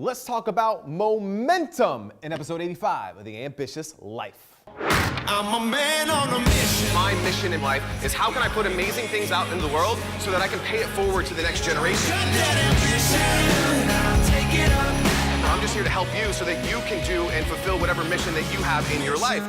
Let's talk about momentum in episode 85 of The Ambitious Life. I'm a man on a mission. My mission in life is how can I put amazing things out into the world so that I can pay it forward to the next generation. I'm just here to help you so that you can do and fulfill whatever mission that you have in your life.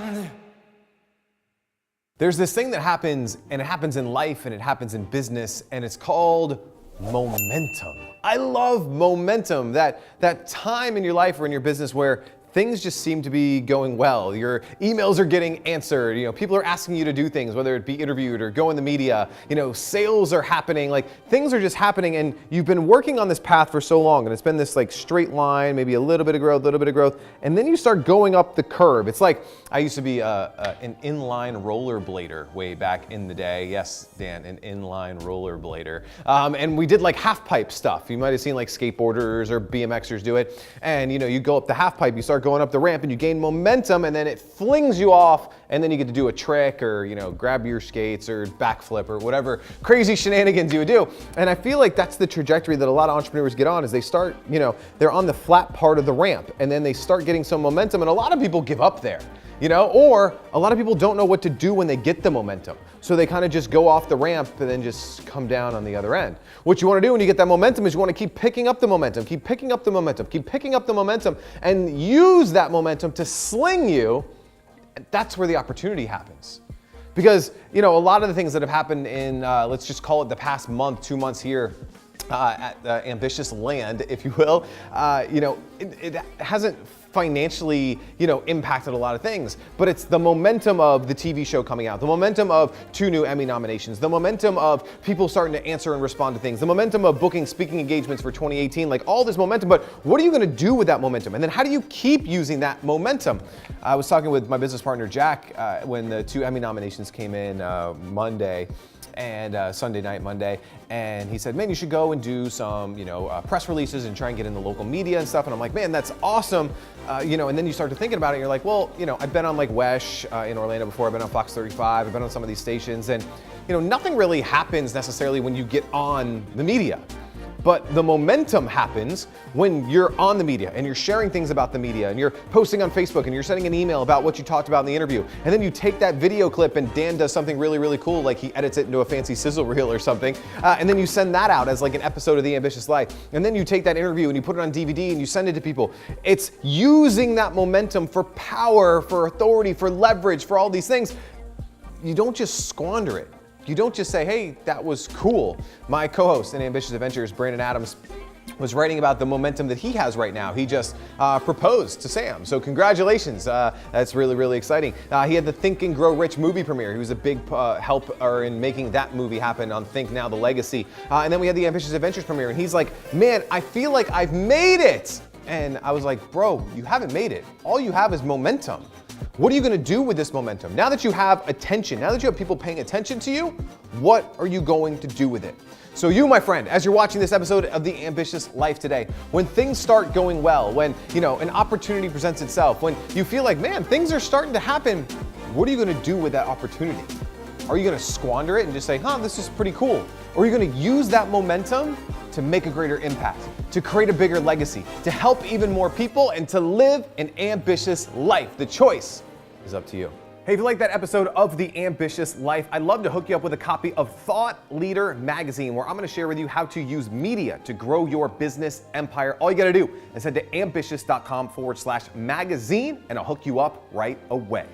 There's this thing that happens, and it happens in life and it happens in business, and it's called momentum. I love momentum, that time in your life or in your business where things just seem to be going well. Your emails are getting answered. People are asking you to do things, whether it be interviewed or go in the media. Sales are happening. Things are just happening, and you've been working on this path for so long, and it's been this straight line, maybe a little bit of growth, and then you start going up the curve. It's like I used to be an inline rollerblader way back in the day. Yes, Dan, an inline rollerblader. And we did half pipe stuff. You might have seen skateboarders or BMXers do it. And you go up the half pipe, you start going up the ramp and you gain momentum, and then it flings you off, and then you get to do a trick or grab your skates or backflip or whatever crazy shenanigans you would do. And I feel like that's the trajectory that a lot of entrepreneurs get on, is they start, they're on the flat part of the ramp, and then they start getting some momentum, and a lot of people give up there. Or a lot of people don't know what to do when they get the momentum. So they kind of just go off the ramp and then just come down on the other end. What you want to do when you get that momentum is you want to keep picking up the momentum, keep picking up the momentum, keep picking up the momentum, and use that momentum to sling you. And that's where the opportunity happens. Because, a lot of the things that have happened in, let's just call it the past month, 2 months here, at Ambitious Land, if you will, it hasn't financially, impacted a lot of things, but it's the momentum of the TV show coming out, the momentum of 2 new Emmy nominations, the momentum of people starting to answer and respond to things, the momentum of booking speaking engagements for 2018, all this momentum. But what are you going to do with that momentum? And then how do you keep using that momentum? I was talking with my business partner, Jack, when the 2 Emmy nominations came in Monday, and Sunday night, Monday, and he said, man, you should go and do some, press releases and try and get in the local media and stuff. And I'm like, man, that's awesome. And then you start to thinking about it, and you're like, well, I've been on WESH in Orlando before, I've been on Fox 35, I've been on some of these stations, and nothing really happens necessarily when you get on the media. But the momentum happens when you're on the media and you're sharing things about the media and you're posting on Facebook and you're sending an email about what you talked about in the interview. And then you take that video clip and Dan does something really, really cool, like he edits it into a fancy sizzle reel or something. And then you send that out as an episode of The Ambitious Life. And then you take that interview and you put it on DVD and you send it to people. It's using that momentum for power, for authority, for leverage, for all these things. You don't just squander it. You don't just say, hey, that was cool. My co-host in Ambitious Adventures, Brandon Adams, was writing about the momentum that he has right now. He just proposed to Sam. So congratulations. That's really, really exciting. He had the Think and Grow Rich movie premiere. He was a big helper in making that movie happen on Think Now, The Legacy. And then we had the Ambitious Adventures premiere, and he's like, man, I feel like I've made it. And I was like, bro, you haven't made it. All you have is momentum. What are you going to do with this momentum? Now that you have attention, now that you have people paying attention to you, what are you going to do with it? So you, my friend, as you're watching this episode of The Ambitious Life today, when things start going well, when, an opportunity presents itself, when you feel like, man, things are starting to happen, what are you going to do with that opportunity? Are you going to squander it and just say, this is pretty cool? Or are you going to use that momentum to make a greater impact, to create a bigger legacy, to help even more people, and to live an ambitious life? The choice is up to you. Hey, if you like that episode of The Ambitious Life, I'd love to hook you up with a copy of Thought Leader Magazine, where I'm going to share with you how to use media to grow your business empire. All you got to do is head to ambitious.com/magazine, and I'll hook you up right away.